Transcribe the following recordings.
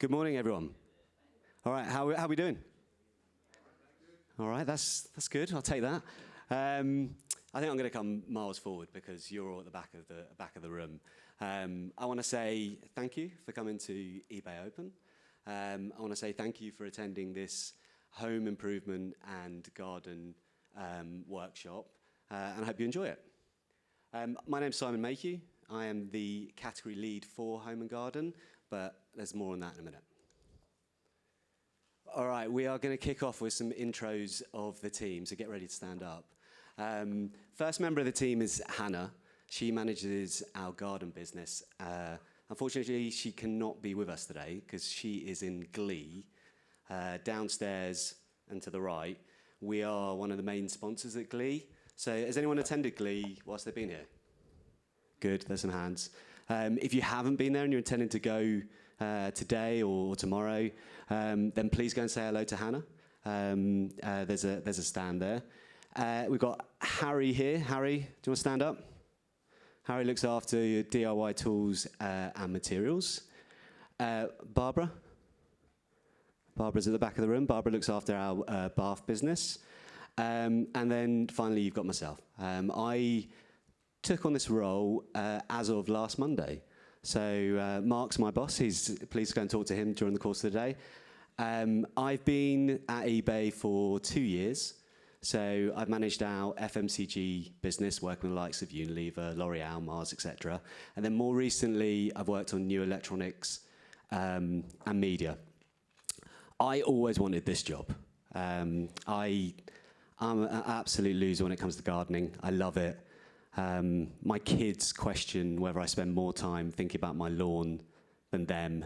Good morning, everyone. All right, how are we doing? All right, that's good. I'll take that. I think I'm going to come miles forward because you're all at the back of the room. I want to say thank you for coming to eBay Open. I want to say thank you for attending this home improvement and garden workshop, and I hope you enjoy it. My name's Simon Mayhew. I am the category lead for home and garden, but there's more on that in a minute. All right, we are going to kick off with some intros of the team, so get ready to stand up. First member of the team is Hannah. She manages our garden business. Unfortunately, she cannot be with us today because she is in Glee, downstairs and to the right. We are one of the main sponsors at Glee. So has anyone attended Glee whilst they've been here? Good, there's some hands. If you haven't been there and you're intending to go today or tomorrow, then please go and say hello to Hannah. There's a stand there. We've got Harry here. Harry, do you want to stand up? Harry looks after your DIY tools and materials. Barbara's at the back of the room. Barbara looks after our bath business. And then finally, you've got myself. I took on this role as of last Monday. So Mark's my boss. Please go and talk to him during the course of the day. I've been at eBay for 2 years. So I've managed our FMCG business, working with the likes of Unilever, L'Oreal, Mars, etc. And then more recently, I've worked on new electronics and media. I always wanted this job. I'm an absolute loser when it comes to gardening. I love it. My kids question whether I spend more time thinking about my lawn than them,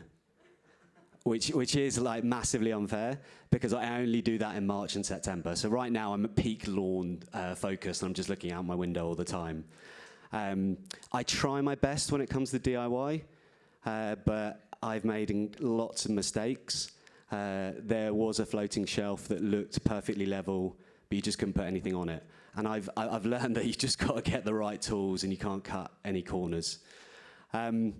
which is like massively unfair because I only do that in March and September. So right now I'm at peak lawn focus and I'm just looking out my window all the time. I try my best when it comes to DIY, but I've made lots of mistakes. There was a floating shelf that looked perfectly level, but you just couldn't put anything on it. And I've learned that you just got to get the right tools and you can't cut any corners. I'm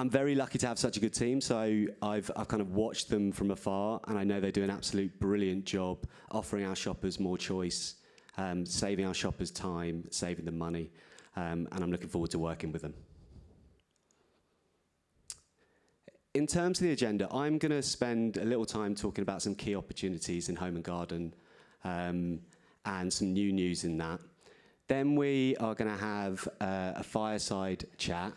very lucky to have such a good team, so I've kind of watched them from afar, and I know they do an absolute brilliant job offering our shoppers more choice, saving our shoppers time, saving them money, and I'm looking forward to working with them. In terms of the agenda, I'm going to spend a little time talking about some key opportunities in home and garden, and some new news in that. Then we are going to have a fireside chat,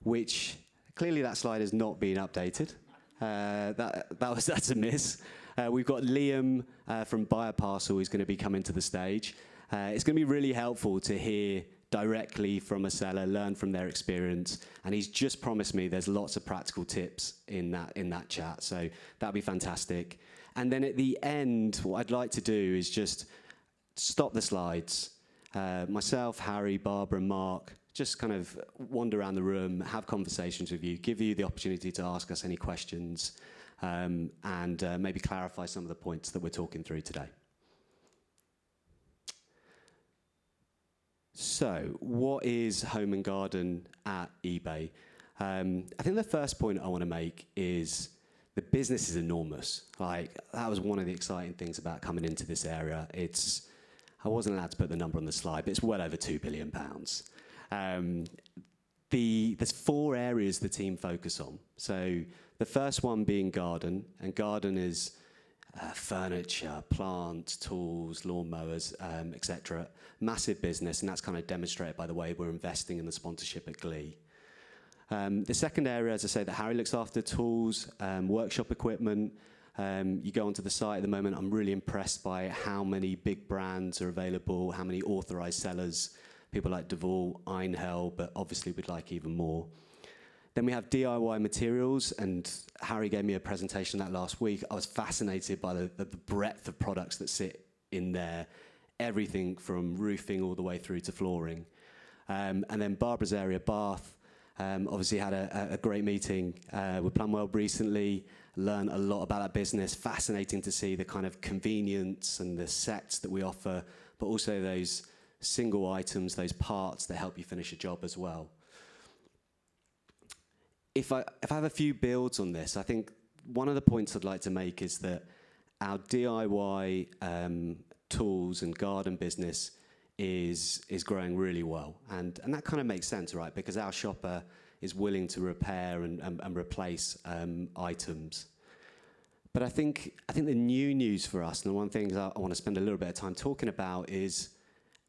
which clearly that slide has not been updated. That's a miss. We've got Liam from Buyaparcel who's going to be coming to the stage. It's going to be really helpful to hear directly from a seller, learn from their experience, and he's just promised me there's lots of practical tips in that chat, so that'll be fantastic. And then at the end, what I'd like to do is just stop the slides. Myself, Harry, Barbara, and Mark just kind of wander around the room, have conversations with you, give you the opportunity to ask us any questions, and maybe clarify some of the points that we're talking through today. So, what is home and garden at eBay? I think the first point I want to make is the business is enormous. Like, that was one of the exciting things about coming into this area. I wasn't allowed to put the number on the slide, but it's well over £2 billion. There's 4 areas the team focus on. So the first one being garden, and garden is furniture, plants, tools, lawnmowers, etc. Massive business, and that's kind of demonstrated by the way we're investing in the sponsorship at Glee. The second area, as I say, that Harry looks after, tools, workshop equipment. You go onto the site at the moment, I'm really impressed by how many big brands are available, how many authorized sellers, people like Devol, Einhell, but obviously we'd like even more. Then we have DIY materials, and Harry gave me a presentation that last week. I was fascinated by the breadth of products that sit in there, everything from roofing all the way through to flooring. And then Barbara's area, bath, obviously had a great meeting with Plumwell recently, learned a lot about that business. Fascinating to see the kind of convenience and the sets that we offer, but also those single items, those parts that help you finish a job as well. If I have a few builds on this, I think one of the points I'd like to make is that our DIY tools and garden business is growing really well, and that kind of makes sense, right? Because our shopper is willing to repair and replace items. But I think the new news for us, and the one thing I want to spend a little bit of time talking about, is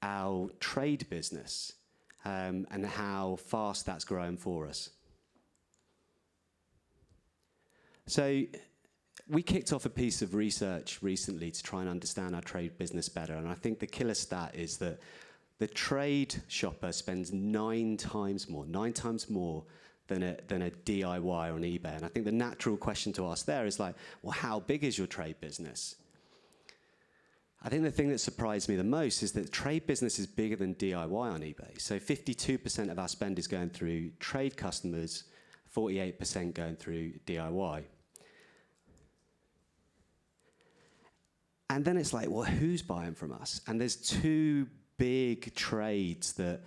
our trade business and how fast that's growing for us. So we kicked off a piece of research recently to try and understand our trade business better, and I think the killer stat is that the trade shopper spends 9 times more than a DIY on eBay. And I think the natural question to ask there is like, well, how big is your trade business? I think the thing that surprised me the most is that trade business is bigger than DIY on eBay. So 52% of our spend is going through trade customers, 48% going through DIY. And then it's like, well, who's buying from us? And there's 2 big trades that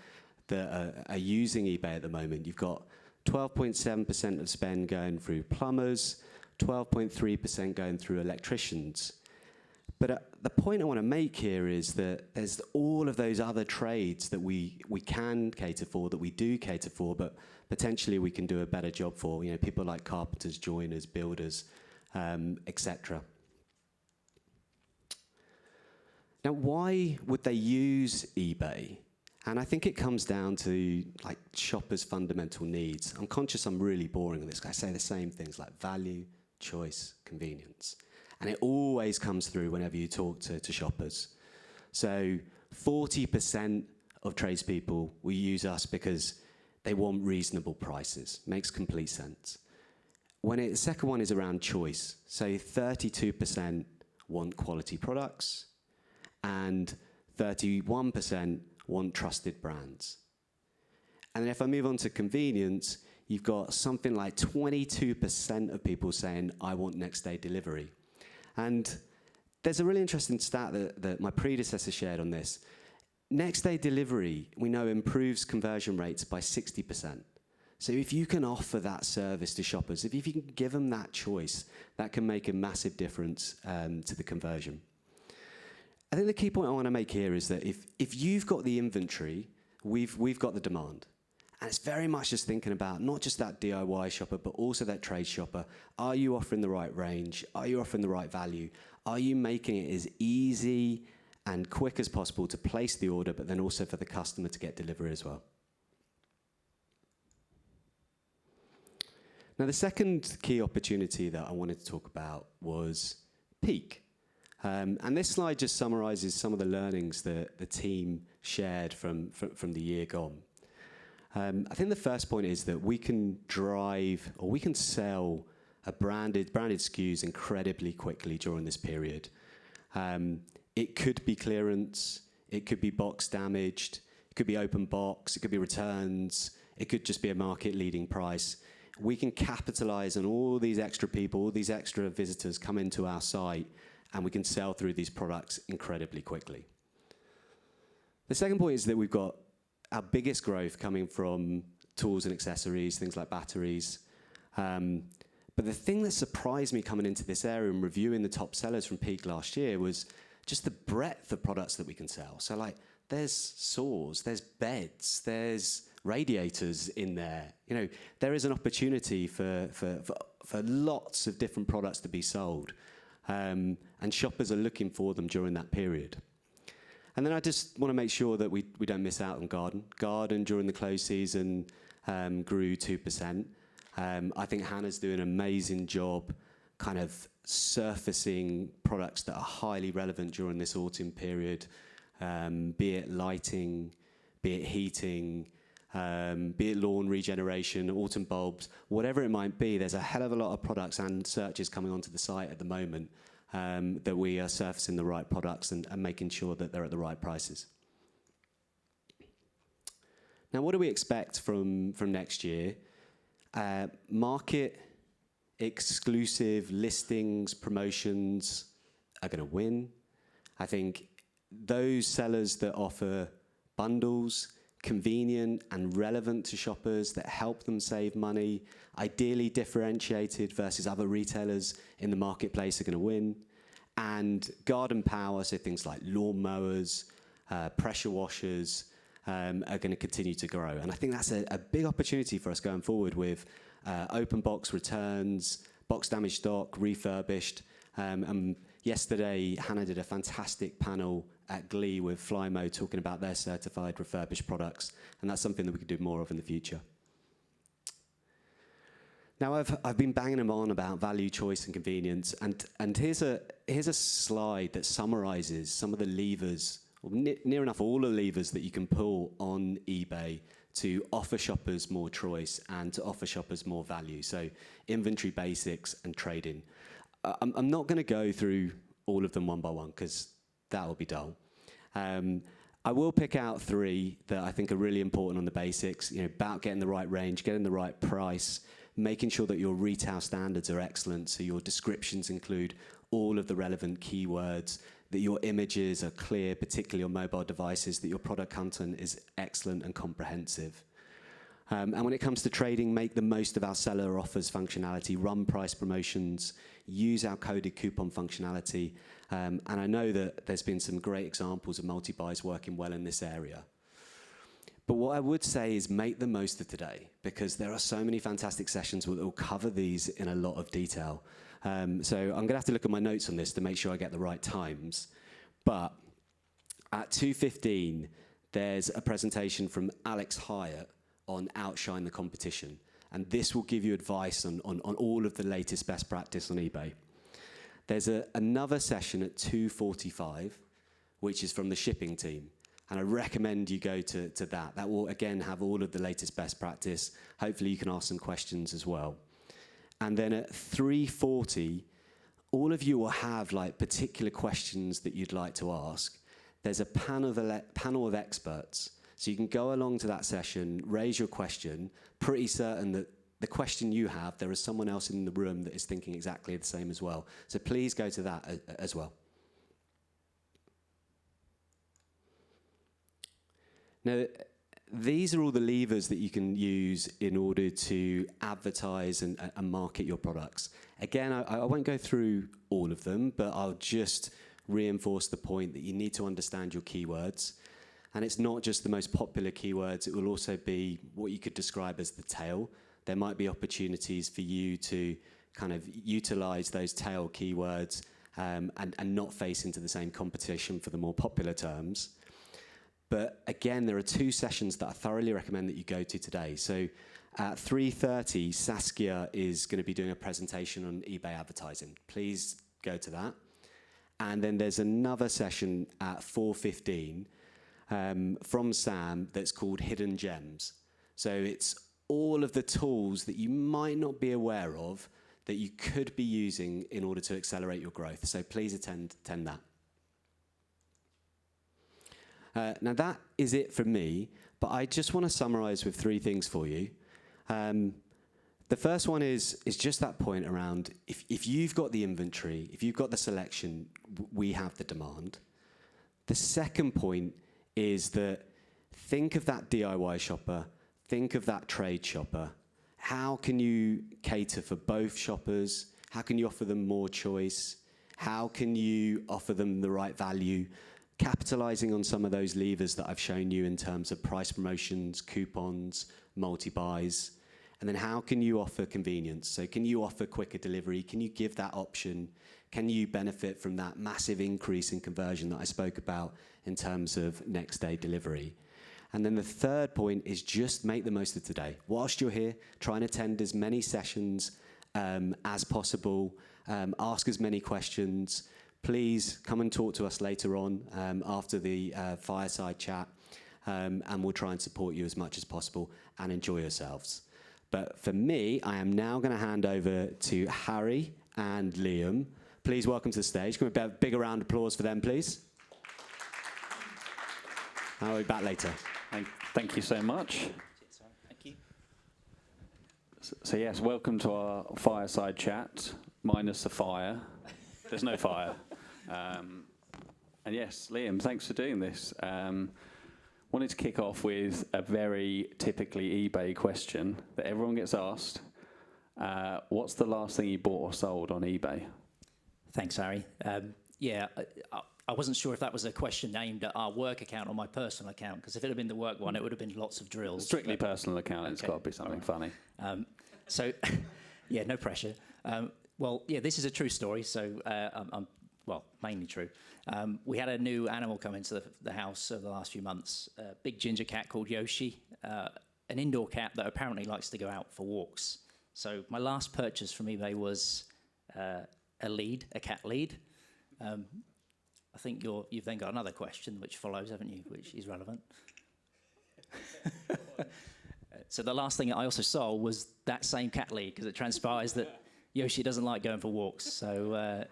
are using eBay at the moment. You've got 12.7% of spend going through plumbers, 12.3% going through electricians. But the point I want to make here is that there's all of those other trades that we can cater for, that we do cater for, but potentially we can do a better job for. You know, people like carpenters, joiners, builders, etc. Now, why would they use eBay? And I think it comes down to like shoppers' fundamental needs. I'm conscious I'm really boring on this. I say the same things like value, choice, convenience. And it always comes through whenever you talk to shoppers. So 40% of tradespeople will use us because they want reasonable prices. Makes complete sense. The second one is around choice. So 32% want quality products, and 31% want trusted brands. And then if I move on to convenience, you've got something like 22% of people saying, I want next day delivery. And there's a really interesting stat that my predecessor shared on this. Next day delivery, we know, improves conversion rates by 60%. So if you can offer that service to shoppers, if you can give them that choice, that can make a massive difference to the conversion. I think the key point I want to make here is that if you've got the inventory, we've got the demand. And it's very much just thinking about not just that DIY shopper, but also that trade shopper. Are you offering the right range? Are you offering the right value? Are you making it as easy and quick as possible to place the order, but then also for the customer to get delivery as well? Now, the second key opportunity that I wanted to talk about was peak. And this slide just summarizes some of the learnings that the team shared from the year gone. I think the first point is that we can drive, or we can sell branded SKUs incredibly quickly during this period. It could be clearance, it could be box damaged, it could be open box, it could be returns, it could just be a market-leading price. We can capitalize on all these extra people, all these extra visitors come into our site, and we can sell through these products incredibly quickly. The second point is that we've got our biggest growth coming from tools and accessories, things like batteries. But the thing that surprised me coming into this area and reviewing the top sellers from peak last year was just the breadth of products that we can sell. So like, there's saws, there's beds, there's radiators in there. You know, there is an opportunity for lots of different products to be sold. And shoppers are looking for them during that period. And then I just want to make sure that we don't miss out on garden. Garden during the close season grew 2%. I think Hannah's doing an amazing job kind of surfacing products that are highly relevant during this autumn period, be it lighting, be it heating, be it lawn regeneration, autumn bulbs, whatever it might be. There's a hell of a lot of products and searches coming onto the site at the moment that we are surfacing the right products and making sure that they're at the right prices. Now, what do we expect from next year? Market exclusive listings, promotions are going to win. I think those sellers that offer bundles, convenient and relevant to shoppers, that help them save money, ideally differentiated versus other retailers in the marketplace are going to win. And garden power, so things like lawn mowers, pressure washers, are going to continue to grow. And I think that's a big opportunity for us going forward with open box returns, box damaged stock, refurbished. And yesterday, Hannah did a fantastic panel at Glee with Flymo talking about their certified refurbished products. And that's something that we could do more of in the future. Now, I've been banging them on about value, choice, and convenience. And here's a slide that summarizes some of the levers, or near enough all the levers that you can pull on eBay to offer shoppers more choice and to offer shoppers more value. So inventory basics and trading. I'm not going to go through all of them one by one because that will be dull. I will pick out 3 that I think are really important on the basics, about getting the right range, getting the right price, making sure that your retail standards are excellent, so your descriptions include all of the relevant keywords, that your images are clear, particularly on mobile devices, that your product content is excellent and comprehensive. And when it comes to trading, make the most of our seller offers functionality, run price promotions, use our coded coupon functionality. And I know that there's been some great examples of multi-buys working well in this area. But what I would say is make the most of today, because there are so many fantastic sessions that will cover these in a lot of detail. So I'm going to have to look at my notes on this to make sure I get the right times. But at 2:15, there's a presentation from Alex Hyatt on Outshine the Competition. And this will give you advice on all of the latest best practice on eBay. There's another session at 2:45, which is from the shipping team. And I recommend you go to that. That will, again, have all of the latest best practice. Hopefully you can ask some questions as well. And then at 3:40, all of you will have particular questions that you'd like to ask. There's a panel of experts. So you can go along to that session, raise your question, pretty certain that the question you have, there is someone else in the room that is thinking exactly the same as well. So please go to that as well. Now, these are all the levers that you can use in order to advertise and market your products. Again, I won't go through all of them, but I'll just reinforce the point that you need to understand your keywords. And it's not just the most popular keywords, it will also be what you could describe as the tail. There might be opportunities for you to kind of utilize those tail keywords and not face into the same competition for the more popular terms. But again, there are 2 sessions that I thoroughly recommend that you go to today. So at 3:30, Saskia is going to be doing a presentation on eBay advertising. Please go to that. And then there's another session at 4:15 from Sam that's called Hidden Gems. So it's all of the tools that you might not be aware of that you could be using in order to accelerate your growth. So please attend that. Now that is it from me, but I just want to summarize with 3 things for you. The first one is just that point around if you've got the inventory, if you've got the selection, we have the demand. The second point is that think of that DIY shopper, think of that trade shopper. How can you cater for both shoppers? How can you offer them more choice? How can you offer them the right value? Capitalizing on some of those levers that I've shown you in terms of price promotions, coupons, multi-buys. And then how can you offer convenience? So can you offer quicker delivery? Can you give that option? Can you benefit from that massive increase in conversion that I spoke about in terms of next day delivery? And then the third point is just make the most of today. Whilst you're here, try and attend as many sessions as possible, ask as many questions. Please come and talk to us later on after the fireside chat, and we'll try and support you as much as possible and enjoy yourselves. But for me, I am now going to hand over to Harry and Liam. Please welcome to the stage. Can we have a big round of applause for them, please? I'll be back later. Thank you so much. Thank you. So yes, welcome to our fireside chat, minus the fire. There's no fire. And yes, Liam, thanks for doing this. Wanted to kick off with a very typically eBay question that everyone gets asked. What's the last thing you bought or sold on eBay? Thanks, Harry. I wasn't sure if that was a question aimed at our work account or my personal account, because if it had been the work one, it would have been lots of drills. Strictly personal account, it's got to be something funny. No pressure. This is a true story, so mainly true. We had a new animal come into the house over the last few months, a big ginger cat called Yoshi, an indoor cat that apparently likes to go out for walks. So my last purchase from eBay was a cat lead. I think you've then got another question which follows, haven't you, which is relevant. So the last thing I also sold was that same cat lead, because it transpires that Yoshi doesn't like going for walks. So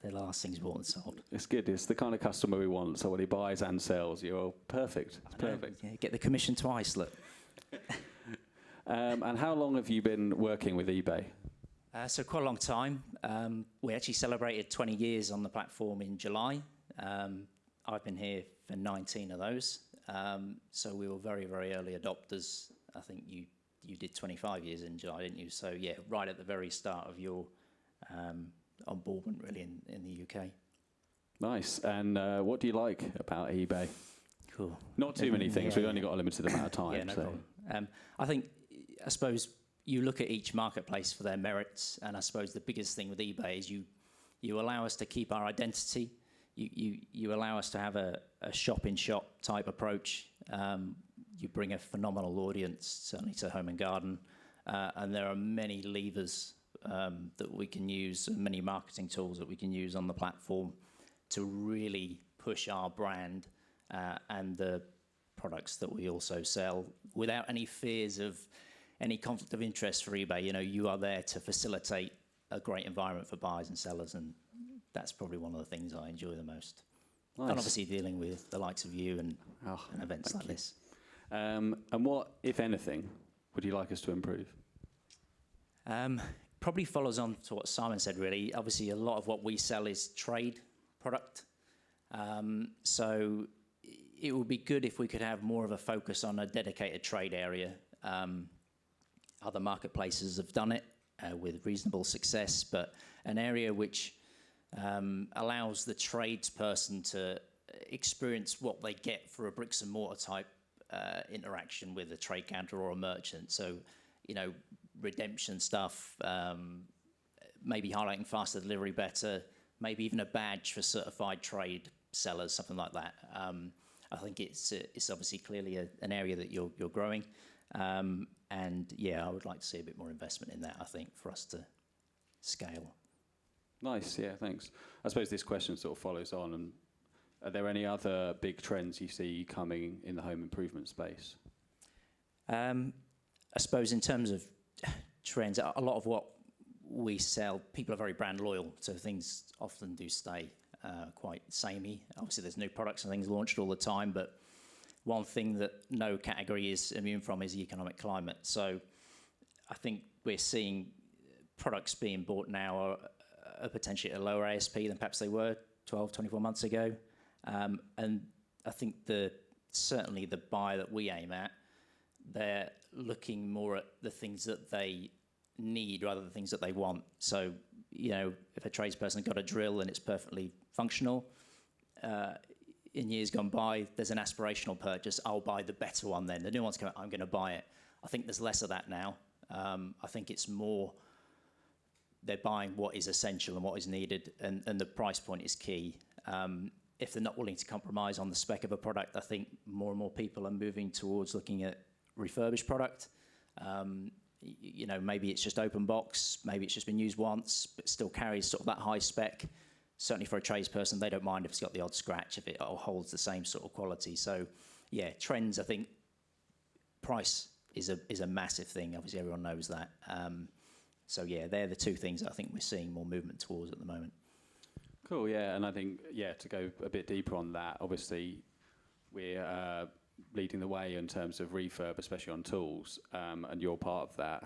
the last thing's bought and sold. It's good. It's the kind of customer we want. So when he buys and sells, you're perfect. It's perfect. Yeah, get the commission twice, look. And how long have you been working with eBay? So quite a long time. We actually celebrated 20 years on the platform in July. I've been here for 19 of those. So we were very, very early adopters. I think you did 25 years in July, didn't you? So yeah, right at the very start of your onboardment, really, in the UK. Nice. And what do you like about eBay? Cool. Not too many things. We've only got a limited amount of time. Yeah, no problem. I suppose you look at each marketplace for their merits, and I suppose the biggest thing with eBay is you allow us to keep our identity. You allow us to have a shop-in-shop type approach. You bring a phenomenal audience, certainly to home and garden, and there are many levers that we can use, many marketing tools that we can use on the platform to really push our brand and the products that we also sell without any fears of any conflict of interest for eBay. You are there to facilitate a great environment for buyers and sellers, and that's probably one of the things I enjoy the most. Nice. And obviously dealing with the likes of you and events like this. And what, if anything, would you like us to improve? Probably follows on to what Simon said, really. Obviously, a lot of what we sell is trade product. So it would be good if we could have more of a focus on a dedicated trade area. Other marketplaces have done it with reasonable success, but an area which allows the tradesperson to experience what they get for a bricks and mortar type interaction with a trade counter or a merchant. So, redemption stuff, maybe highlighting faster delivery better, maybe even a badge for certified trade sellers, something like that. I think it's obviously clearly an area that you're growing. And I would like to see a bit more investment in that, I think, for us to scale. Nice, yeah, thanks. I suppose this question sort of follows on. And are there any other big trends you see coming in the home improvement space? I suppose in terms of trends, a lot of what we sell, people are very brand loyal, so things often do stay quite samey. Obviously, there's new products and things launched all the time, but one thing that no category is immune from is the economic climate. So I think we're seeing products being bought now are potentially at a lower ASP than perhaps they were 12, 24 months ago. And I think certainly the buyer that we aim at, they're looking more at the things that they need rather than the things that they want. So, if a tradesperson got a drill and it's perfectly functional, in years gone by, there's an aspirational purchase. I'll buy the better one then. The new one's coming, I'm going to buy it. I think there's less of that now. I think it's more they're buying what is essential and what is needed, and the price point is key. If they're not willing to compromise on the spec of a product, I think more and more people are moving towards looking at refurbished product. Maybe it's just open box, maybe it's just been used once, but still carries sort of that high spec. Certainly for a tradesperson, they don't mind if it's got the odd scratch, if it holds the same sort of quality. So, trends, I think price is a massive thing. Obviously, everyone knows that. They're the two things that I think we're seeing more movement towards at the moment. Cool, yeah, and I think, to go a bit deeper on that, obviously we're leading the way in terms of refurb, especially on tools, and you're part of that.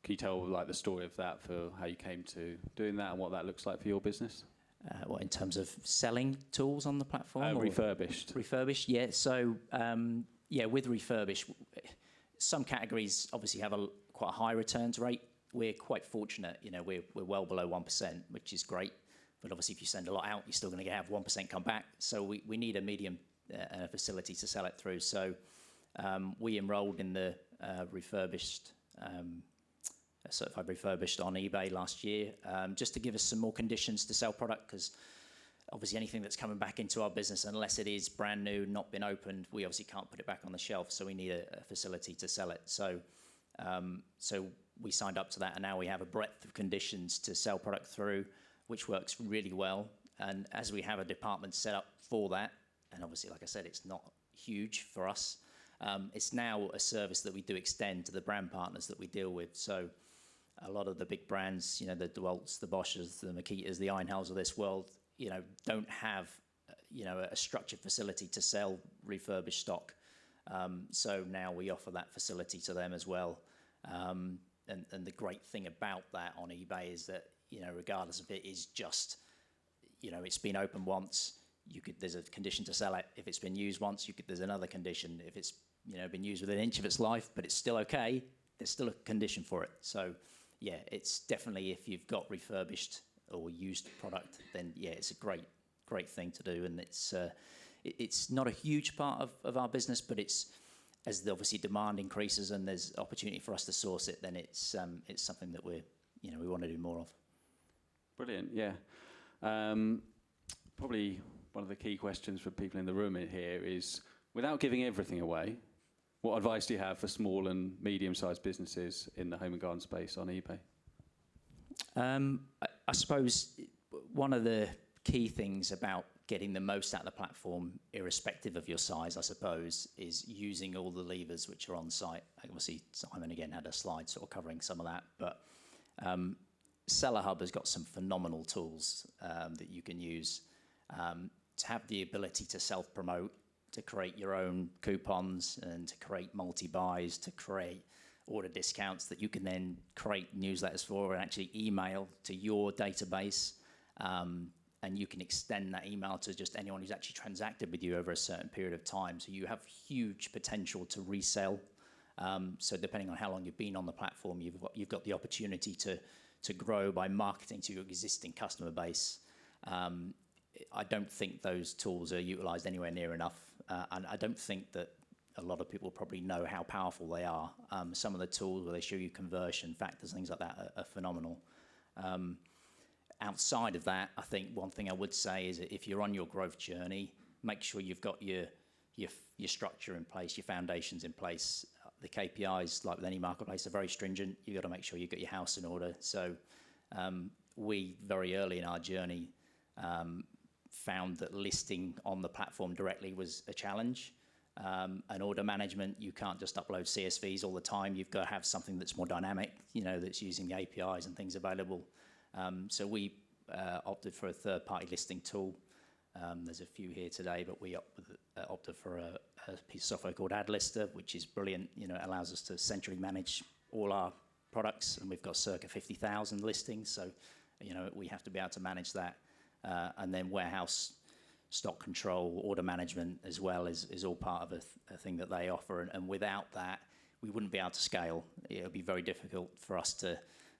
Can you tell the story of that for how you came to doing that and what that looks like for your business? what, in terms of selling tools on the platform? Or Refurbished. Refurbished, yeah. So, with refurbished, some categories obviously have quite a high returns rate. We're quite fortunate, we're well below 1%, which is great. But obviously, if you send a lot out, you're still going to have 1% come back. So we need a medium facility to sell it through. So we enrolled in the certified refurbished on eBay last year, just to give us some more conditions to sell product, because obviously anything that's coming back into our business, unless it is brand new, not been opened, we obviously can't put it back on the shelf. So we need a facility to sell it. So we signed up to that, and now we have a breadth of conditions to sell product through, which works really well. And as we have a department set up for that, and obviously, like I said, it's not huge for us, it's now a service that we do extend to the brand partners that we deal with. So a lot of the big brands, the DeWalt's, the Bosch's, the Makitas, the Einhals of this world, don't have, a structured facility to sell refurbished stock. So now we offer that facility to them as well. And the great thing about that on eBay is that, regardless if it is just, it's been open once, there's a condition to sell it. If it's been used once, there's another condition. If it's, been used within an inch of its life, but it's still okay, there's still a condition for it. So, yeah, it's definitely, if you've got refurbished or used product, then yeah, it's a great thing to do. And it's not a huge part of our business, but it's, as obviously demand increases and there's opportunity for us to source it, then it's something that we want to do more of. Brilliant, yeah. Probably one of the key questions for people in the room here is, without giving everything away, what advice do you have for small and medium-sized businesses in the home and garden space on eBay? I suppose one of the key things about getting the most out of the platform, irrespective of your size, I suppose, is using all the levers which are on site. Obviously, Simon again had a slide sort of covering some of that, but Seller Hub has got some phenomenal tools that you can use to have the ability to self-promote, to create your own coupons and to create multi-buys, to create order discounts that you can then create newsletters for and actually email to your database. And you can extend that email to just anyone who's actually transacted with you over a certain period of time. So you have huge potential to resell. So depending on how long you've been on the platform, you've got the opportunity to grow by marketing to your existing customer base. I don't think those tools are utilized anywhere near enough. And I don't think that a lot of people probably know how powerful they are. Some of the tools where they show you conversion factors, things like that are phenomenal. Outside of that, I think one thing I would say is that if you're on your growth journey, make sure you've got your structure in place, your foundations in place. The KPIs, like with any marketplace, are very stringent. You've got to make sure you've got your house in order. So we, very early in our journey, found that listing on the platform directly was a challenge. And order management, you can't just upload CSVs all the time. You've got to have something that's more dynamic, that's using the APIs and things available. So we opted for a third-party listing tool. There's a few here today, but we opted for a piece of software called AdLister, which is brilliant. It allows us to centrally manage all our products, and we've got circa 50,000 listings. So, we have to be able to manage that. And then warehouse stock control, order management as well is all part of a thing that they offer. And without that, we wouldn't be able to scale. It would be very difficult for us to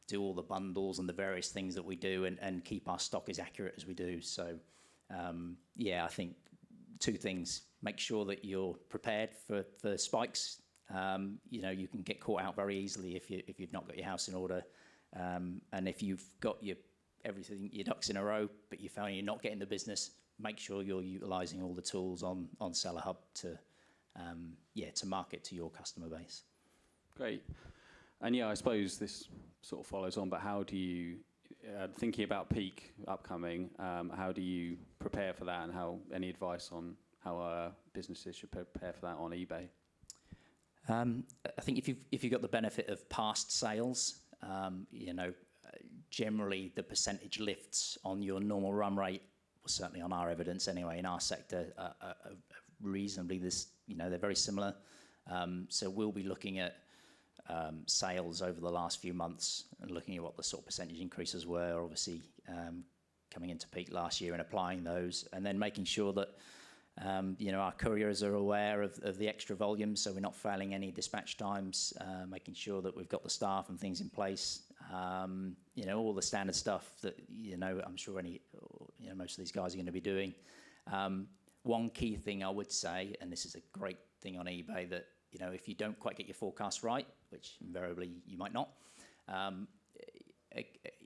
do all the bundles and the various things that we do and keep our stock as accurate as we do. So, I think two things. Make sure that you're prepared for spikes. You can get caught out very easily if you've not got your house in order. And if you've got your ducks in a row, but you found you're not getting the business, make sure you're utilising all the tools on Seller Hub to market to your customer base. Great. And I suppose this sort of follows on, but how do you, thinking about peak upcoming, how do you prepare for that, and any advice on how businesses should prepare for that on eBay? I think if you've got the benefit of past sales, generally the percentage lifts on your normal run rate, well, certainly on our evidence anyway, in our sector, are reasonably they're very similar. So we'll be looking at sales over the last few months and looking at what the sort of percentage increases were. Obviously, coming into peak last year and applying those, and then making sure that our couriers are aware of the extra volume, so we're not failing any dispatch times, making sure that we've got the staff and things in place, all the standard stuff that, I'm sure most of these guys are going to be doing. One key thing I would say, and this is a great thing on eBay, that, if you don't quite get your forecast right, which invariably you might not,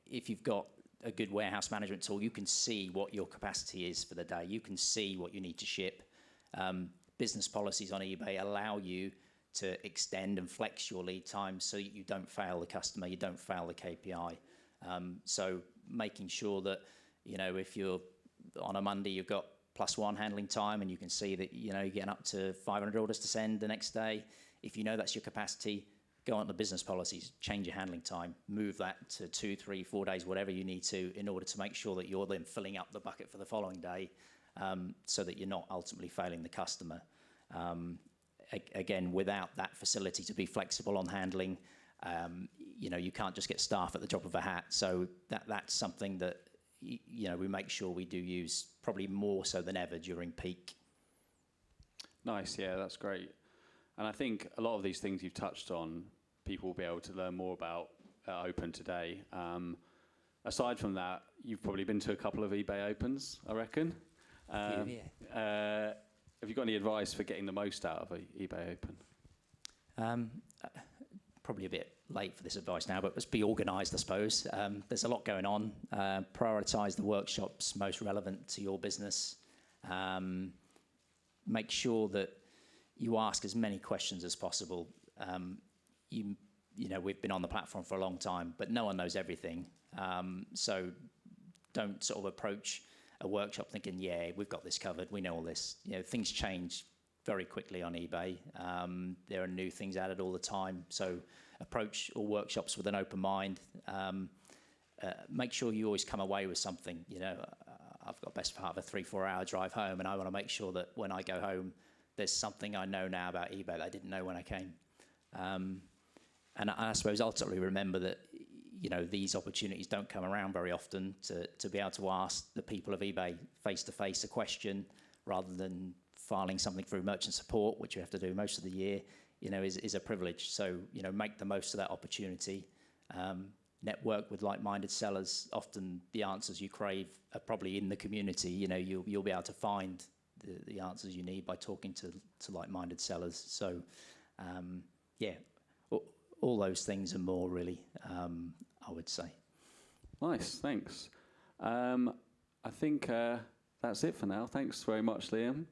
if you've got a good warehouse management tool, you can see what your capacity is for the day. You can see what you need to ship. Business policies on eBay allow you to extend and flex your lead time so you don't fail the customer, you don't fail the KPI. So making sure that, if you're on a Monday, you've got +1 handling time, and you can see that, you're getting up to 500 orders to send the next day. If you know that's your capacity, go on to business policies, change your handling time, move that to 2, 3, 4 days, whatever you need to, in order to make sure that you're then filling up the bucket for the following day, so that you're not ultimately failing the customer. Again, without that facility to be flexible on handling, you can't just get staff at the drop of a hat. So that's something that, we make sure we do use probably more so than ever during peak. Nice, yeah, that's great. And I think a lot of these things you've touched on, people will be able to learn more about at Open today. Aside from that, you've probably been to a couple of eBay Opens, I reckon. Have you got any advice for getting the most out of an eBay Open? Probably a bit late for this advice now, but let's be organised, I suppose. There's a lot going on. Prioritise the workshops most relevant to your business. Make sure that you ask as many questions as possible. We've been on the platform for a long time, but no one knows everything. So don't sort of approach a workshop thinking, yeah, we've got this covered, we know all this. Things change very quickly on eBay. There are new things added all the time. So approach all workshops with an open mind. Make sure you always come away with something. I've got best part of a 3-4 hour drive home, and I want to make sure that when I go home, there's something I know now about eBay that I didn't know when I came. And I suppose ultimately remember that, these opportunities don't come around very often to be able to ask the people of eBay face-to-face a question rather than filing something through merchant support, which you have to do most of the year, is a privilege. So, make the most of that opportunity. Network with like-minded sellers. Often the answers you crave are probably in the community. You'll be able to find the answers you need by talking to like-minded sellers. So, all those things and more, really, I would say. Nice, thanks. I think that's it for now. Thanks very much, Liam.